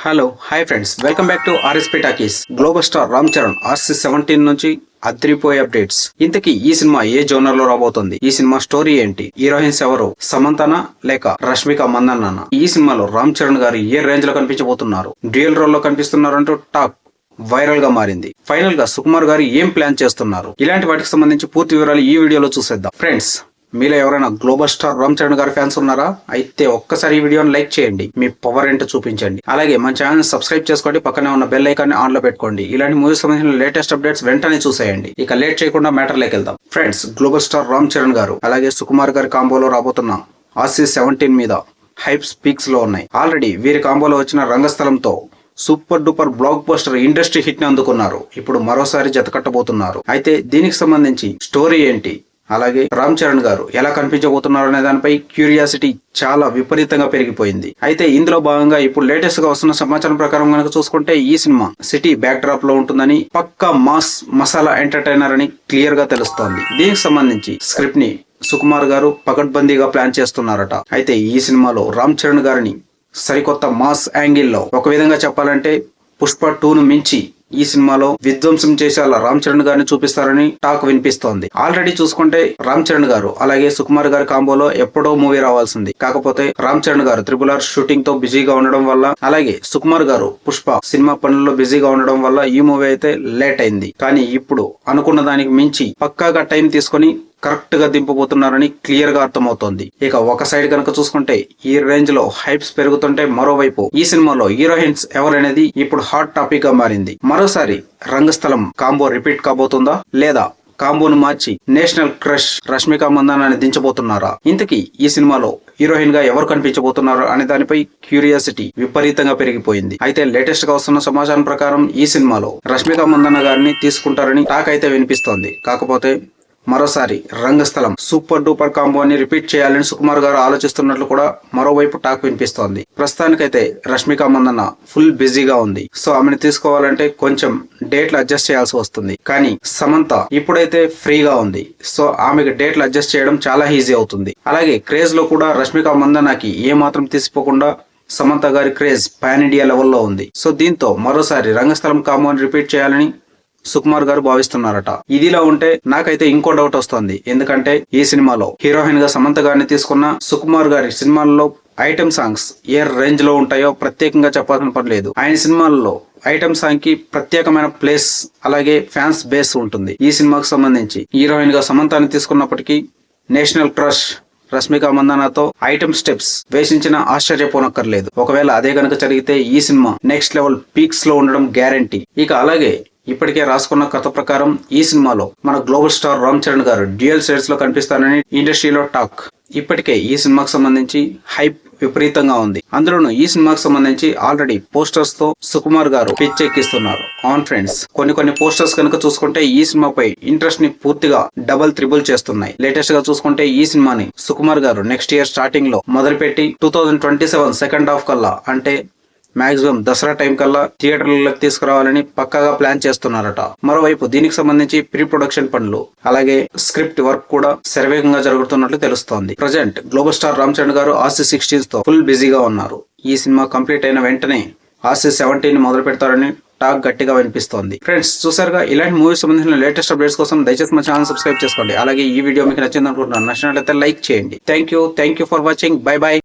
Hello hi friends, welcome back to RSP talkies. Global star Ram Charan RC-17 నుంచి అద్రిపోయే updates. ఇంతకీ ఈ cinema ఏ genre లో రాబోతోంది? ఈ సినిమా స్టోరీ ఏంటి? హీరోయిన్స్ ఎవరు? సమంతనా లేక రష్మిక మందన్న? ఈ సినిమాలో రామ్ చరణ్ గారు ఏ రేంజ్ లో కనిపించబోతున్నారు? డ్యూయల్ రోల్ లో కనిపిస్తున్నారంటూ టాక్ వైరల్ గా మారింది. ఫైనల్ గా సుకుమార్ గారు ఏం ప్లాన్ చేస్తున్నారు? ఇలాంటి వాటికి సంబంధించి పూర్తి వివరాలు ఈ వీడియోలో చూసేద్దాం. ఫ్రెండ్స్, మీలో ఎవరైనా గ్లోబల్ స్టార్ రామ్ చరణ్ గారి ఫ్యాన్స్ ఉన్నారా? అయితే ఒక్కసారి ఈ వీడియోని లైక్ చేయండి, మీ పవర్ ఏంటో చూపించండి. అలాగే మన ఛానల్ సబ్స్క్రైబ్ చేసుకోండి, పక్కనే ఉన్న బెల్ ఐకాన్ ఆన్ లో పెట్టుకోండి. ఇలాంటి మూవీస్ సంబంధించిన లేటెస్ట్ అప్డేట్స్ వెంటనే చూసేయండి. ఇక లేట్ చేయకుండా మ్యాటర్ లోకి వెళ్దాం. Friends, global star Ram Charan గారు అలాగే సుకుమార్ గారి కాంబోలో రాబోతున్న RC-17 మీద హైప్ స్పీక్స్ లో ఉన్నాయి. ఆల్రెడీ వీరి కాంబోలో వచ్చిన రంగస్థలంతో super duper blockbuster industry hit ని అందుకున్నారు. ఇప్పుడు మరోసారి జతకట్టబోతున్నారు. అయితే దీనికి సంబంధించి స్టోరీ ఏంటి, అలాగే రామ్ చరణ్ గారు ఎలా కనిపించబోతున్నారు అనే దానిపై క్యూరియాసిటీ చాలా విపరీతంగా పెరిగిపోయింది. అయితే ఇందులో భాగంగా ఇప్పుడు లేటెస్ట్ గా వస్తున్న సమాచారం ప్రకారం కనుక చూసుకుంటే ఈ సినిమా సిటీ బ్యాక్ డ్రాప్ లో ఉంటుందని, పక్కా మాస్ మసాలా ఎంటర్టైనర్ అని క్లియర్ గా తెలుస్తోంది. దీనికి సంబంధించి స్క్రిప్ట్ ని సుకుమార్ గారు పకడ్బందీగా ప్లాన్ చేస్తున్నారట. అయితే ఈ సినిమాలో రామ్ చరణ్ గారిని సరికొత్త మాస్ యాంగిల్లో, ఒక విధంగా చెప్పాలంటే పుష్ప 2ను మించి ఈ సినిమాలో విధ్వంసం చేసేలా రామ్ చరణ్ గారిని చూపిస్తారని టాక్ వినిపిస్తోంది. ఆల్రెడీ చూసుకుంటే రామ్ చరణ్ గారు అలాగే సుకుమార్ గారి కాంబోలో ఎప్పుడో మూవీ రావాల్సింది. కాకపోతే రామ్ చరణ్ గారు RRR షూటింగ్ తో బిజీగా ఉండడం వల్ల, అలాగే సుకుమార్ గారు పుష్ప సినిమా పనుల్లో బిజీగా ఉండడం వల్ల ఈ మూవీ అయితే లేట్ అయింది. కానీ ఇప్పుడు అనుకున్న దానికి మించి పక్కాగా టైం తీసుకొని కరెక్ట్ గా దింపబోతున్నారని క్లియర్ గా అర్థమవుతోంది. ఇక ఒక సైడ్ కనుక చూసుకుంటే ఈ రేంజ్ లో హైప్స్ పెరుగుతుంటే, మరోవైపు ఈ సినిమాలో హీరోయిన్స్ ఎవరనేది ఇప్పుడు హాట్ టాపిక్ గా మారింది. మరోసారి రంగస్థలం కాంబో రిపీట్ కాబోతుందా, లేదా కాంబోను మార్చి నేషనల్ క్రష్ రష్మిక మందనాన్ని దించబోతున్నారా? ఇంతకీ ఈ సినిమాలో హీరోయిన్ గా ఎవరు కనిపించబోతున్నారు అనే దానిపై క్యూరియాసిటీ విపరీతంగా పెరిగిపోయింది. అయితే లేటెస్ట్ గా వస్తున్న సమాచారం ప్రకారం ఈ సినిమాలో రష్మిక మందన్న గారిని తీసుకుంటారని టాక్ అయితే వినిపిస్తోంది. కాకపోతే మరోసారి రంగస్థలం సూపర్ డూపర్ కాంబోని రిపీట్ చేయాలని సుకుమార్ గారు ఆలోచిస్తున్నట్లు కూడా మరోవైపు టాక్ వినిపిస్తోంది. ప్రస్తుతానికైతే రష్మిక మందన్న ఫుల్ బిజీగా ఉంది. సో ఆమెను తీసుకోవాలంటే కొంచెం డేట్లు అడ్జస్ట్ చేయాల్సి వస్తుంది. కానీ సమంత ఇప్పుడైతే ఫ్రీగా ఉంది. సో ఆమెకి డేట్లు అడ్జస్ట్ చేయడం చాలా ఈజీ అవుతుంది. అలాగే క్రేజ్ లో కూడా రష్మిక మందన్నకి ఏ మాత్రం తీసిపోకుండా సమంత గారి క్రేజ్ పాన్ ఇండియా లెవెల్లో ఉంది. సో దీంతో మరోసారి రంగస్థలం కాంబోని రిపీట్ చేయాలని సుకుమార్ గారు భావిస్తున్నారట. ఇదిలా ఉంటే నాకైతే ఇంకో డౌట్ వస్తుంది. ఎందుకంటే ఈ సినిమాలో హీరోయిన్ గా సమంత గారిని తీసుకున్న సుకుమార్ గారి సినిమాల్లో ఐటమ్ సాంగ్స్ ఏ రేంజ్ లో ఉంటాయో ప్రత్యేకంగా చెప్పాల్సిన పని లేదు. ఆయన సినిమాల్లో ఐటమ్ సాంగ్ కి ప్రత్యేకమైన ప్లేస్, అలాగే ఫ్యాన్స్ బేస్ ఉంటుంది. ఈ సినిమాకు సంబంధించి హీరోయిన్ గా సమంతాన్ని తీసుకున్నప్పటికీ నేషనల్ క్రష్ రష్మిక మందన్నతో ఐటమ్ స్టెప్స్ వేసించిన ఆశ్చర్యపోనక్కర్లేదు. ఒకవేళ అదే కనుక జరిగితే ఈ సినిమా నెక్స్ట్ లెవెల్ పీక్స్ లో ఉండడం గ్యారంటీ. ఇక అలాగే ఇప్పటికే రాసుకున్న కథ ప్రకారం ఈ సినిమాలో మన గ్లోబల్ స్టార్ రామ్ చరణ్ గారు డ్యూయల్ షేడ్స్ లో కనిపిస్తారని ఇండస్ట్రీలో టాక్. ఇప్పటికే ఈ సినిమాకు సంబంధించి హైప్ విపరీతంగా ఉంది. అందులోనూ ఈ సినిమాకు సంబంధించి ఆల్రెడీ పోస్టర్స్ తో సుకుమార్ గారు పిచ్చెక్కిస్తున్నారు. ఆన్ ఫ్రెండ్స్, కొన్ని పోస్టర్స్ కనుక చూసుకుంటే ఈ సినిమాపై ఇంట్రెస్ట్ ని పూర్తిగా డబల్ త్రిబుల్ చేస్తున్నాయి. లేటెస్ట్ గా చూసుకుంటే ఈ సినిమాని సుకుమార్ గారు నెక్స్ట్ ఇయర్ స్టార్టింగ్ లో మొదలుపెట్టి 2027 సెకండ్ హాఫ్ కల్లా, అంటే మాక్సిమం దసరా టైం కల్లా థియేటర్లకు తీసుకురావాలని పక్కాగా ప్లాన్ చేస్తున్నారట. మరోవైపు దీనికి సంబంధించి ప్రీ ప్రొడక్షన్ పనులు, అలాగే స్క్రిప్ట్ వర్క్ కూడా శరవేగంగా జరుగుతున్నట్లు తెలుస్తోంది. Present global star Ram Charan గారు RC-16 తో ఫుల్ బిజీగా ఉన్నారు. ఈ సినిమా కంప్లీట్ అయిన వెంటనే RC-17 మొదలు పెడతారని టాక్ గట్టిగా వినిపిస్తోంది. ఫ్రెండ్స్, చూసారుగా, ఇలాంటి మూవీస్ సంబంధించిన లేటెస్ట్ అప్డేట్స్ కోసం దయచేసి మా ఛానల్ సబ్స్క్రైబ్ చేసుకోండి. అలాగే ఈ వీడియో మీకు నచ్చింది అనుకుంటున్నాను. నచ్చినట్లయితే లైక్ చేయండి. Thank you for watching. By by.